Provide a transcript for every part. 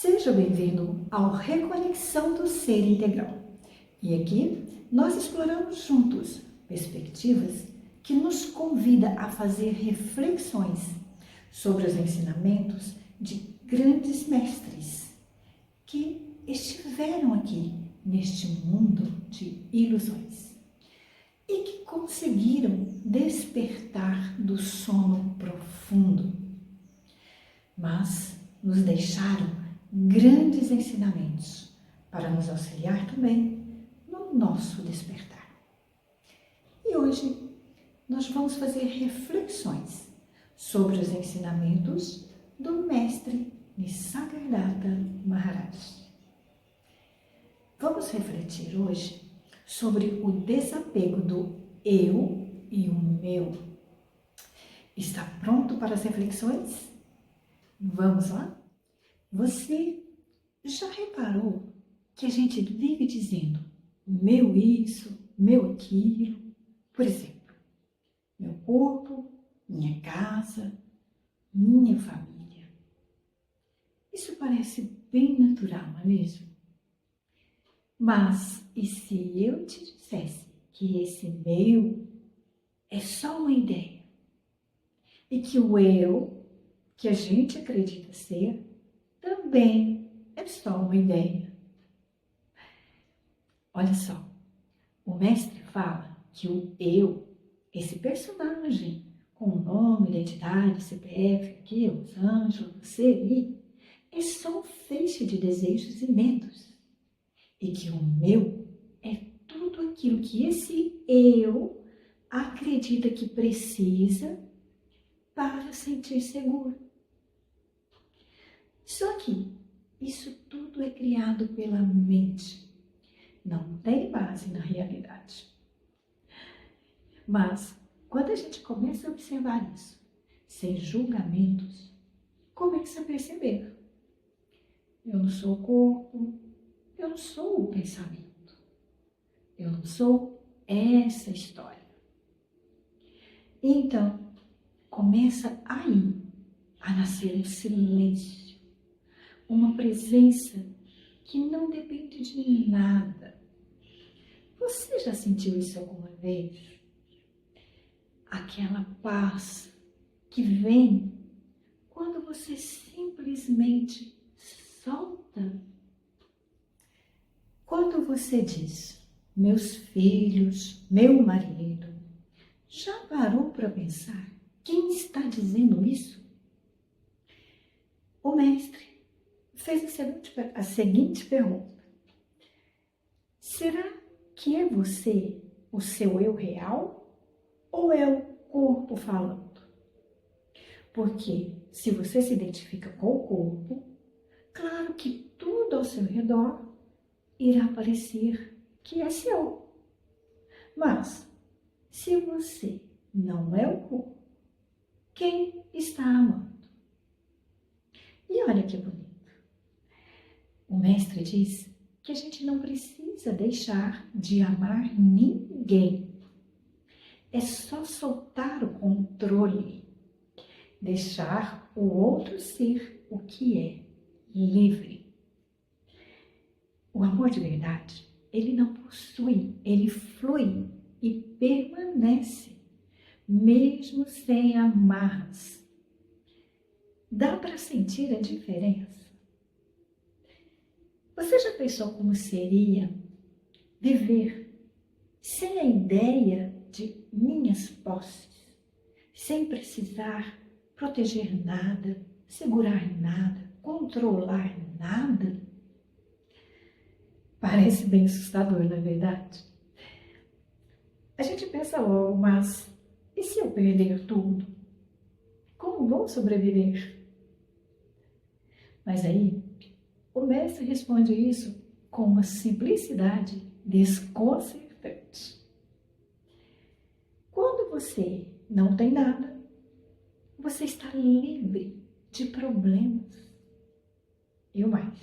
Seja bem-vindo ao Reconexão do Ser Integral. E aqui nós exploramos juntos perspectivas que nos convidam a fazer reflexões sobre os ensinamentos de grandes mestres que estiveram aqui neste mundo de ilusões e que conseguiram despertar do sono profundo, mas nos deixaram grandes ensinamentos para nos auxiliar também no nosso despertar. E hoje nós vamos fazer reflexões sobre os ensinamentos do mestre Nisargadatta Maharaj. Vamos refletir hoje sobre o desapego do eu e o meu. Está pronto para as reflexões? Vamos lá? Você já reparou que a gente vive dizendo meu isso, meu aquilo? Por exemplo, meu corpo, minha casa, minha família. Isso parece bem natural, não é mesmo? Mas e se eu te dissesse que esse meu é só uma ideia e que o eu, que a gente acredita ser, também é só uma ideia? Olha só, o mestre fala que o eu, esse personagem com nome, identidade, CPF, aqui, os anjos, você ali, é só um feixe de desejos e medos. E que o meu é tudo aquilo que esse eu acredita que precisa para sentir seguro. Só que isso tudo é criado pela mente, não tem base na realidade. Mas quando a gente começa a observar isso, sem julgamentos, começa a perceber: eu não sou o corpo, eu não sou o pensamento, eu não sou essa história. Então, começa aí a nascer um silêncio, uma presença que não depende de nada. Você já sentiu isso alguma vez? Aquela paz que vem quando você simplesmente solta. Quando você diz, meus filhos, meu marido, já parou para pensar quem está dizendo isso? O mestre fez a seguinte pergunta: será que é você o seu eu real ou é o corpo falando? Porque se você se identifica com o corpo, claro que tudo ao seu redor irá parecer que é seu. Mas se você não é o corpo, quem está amando? E olha que bonito. O mestre diz que a gente não precisa deixar de amar ninguém. É só soltar o controle, deixar o outro ser o que é, livre. O amor de verdade, ele não possui, ele flui e permanece, mesmo sem amarras. Dá para sentir a diferença? Você já pensou como seria viver sem a ideia de minhas posses, sem precisar proteger nada, segurar nada, controlar nada? Parece bem assustador, não é verdade? A gente pensa logo, mas e se eu perder tudo? Como vou sobreviver? Mas aí, o mestre responde isso com uma simplicidade desconcertante. Quando você não tem nada, você está livre de problemas. E o mais,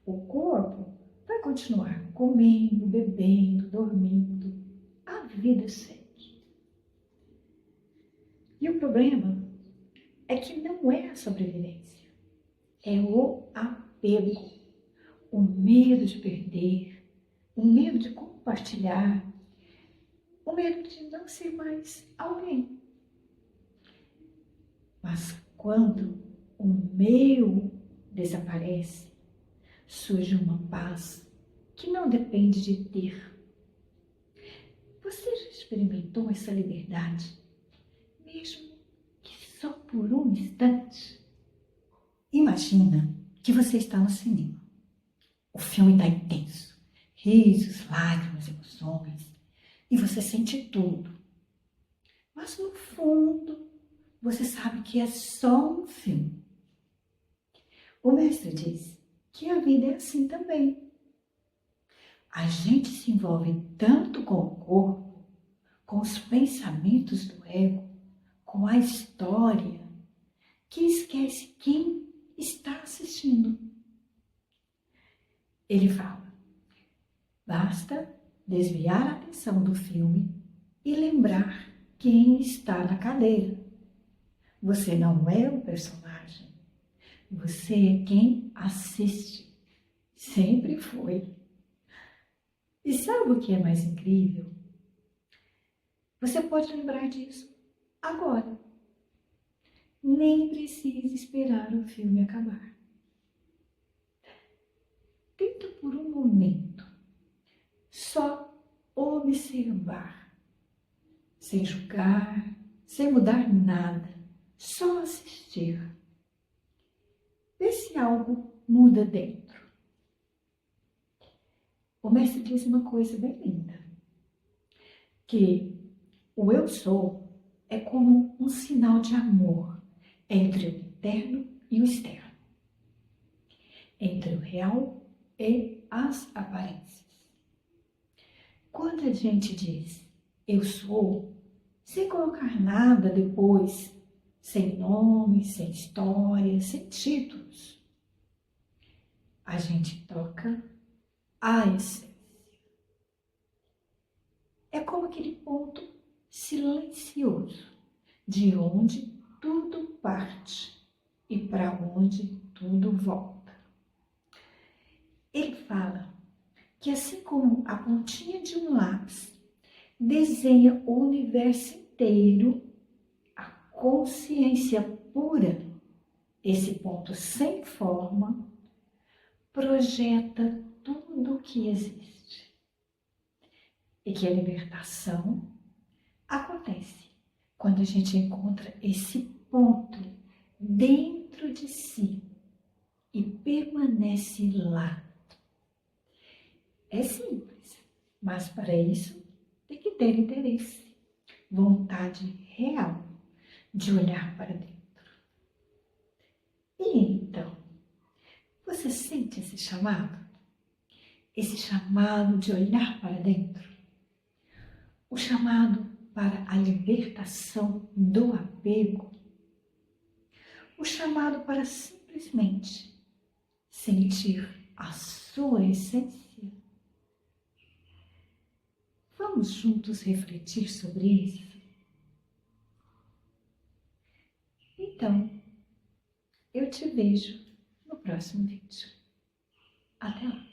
o corpo vai continuar comendo, bebendo, dormindo. A vida segue. E o problema é que não é a sobrevivência, é o apego, o medo de perder, o medo de compartilhar, o medo de não ser mais alguém. Mas quando o meu desaparece, surge uma paz que não depende de ter. Você já experimentou essa liberdade, mesmo que só por um instante? Imagina que você está no cinema. O filme está intenso, risos, lágrimas, emoções, e você sente tudo. Mas no fundo, você sabe que é só um filme. O mestre diz que a vida é assim também. A gente se envolve tanto com o corpo, com os pensamentos do ego, com a história, que esquece quem está assistindo. Ele fala, basta desviar a atenção do filme e lembrar quem está na cadeira. Você não é o personagem, você é quem assiste. Sempre foi. E sabe o que é mais incrível? Você pode lembrar disso agora. Nem precisa esperar o filme acabar. Tenta por um momento só observar, sem julgar, sem mudar nada, só assistir. Vê se algo muda dentro. O mestre diz uma coisa bem linda, que o eu sou é como um sinal de amor entre o interno e o externo, entre o real e as aparências. Quando a gente diz eu sou, sem colocar nada depois, sem nome, sem história, sem títulos, a gente toca a essência. É como aquele ponto silencioso, de onde tudo parte e para onde tudo volta. Ele fala que assim como a pontinha de um lápis desenha o universo inteiro, a consciência pura, esse ponto sem forma, projeta tudo o que existe. E que a libertação acontece quando a gente encontra esse ponto dentro de si e permanece lá. É simples, mas para isso tem que ter interesse, vontade real de olhar para dentro. E então, você sente esse chamado? Esse chamado de olhar para dentro? O chamado para a libertação do apego? O chamado para simplesmente sentir a sua essência? Vamos juntos refletir sobre isso? Então, eu te vejo no próximo vídeo. Até lá!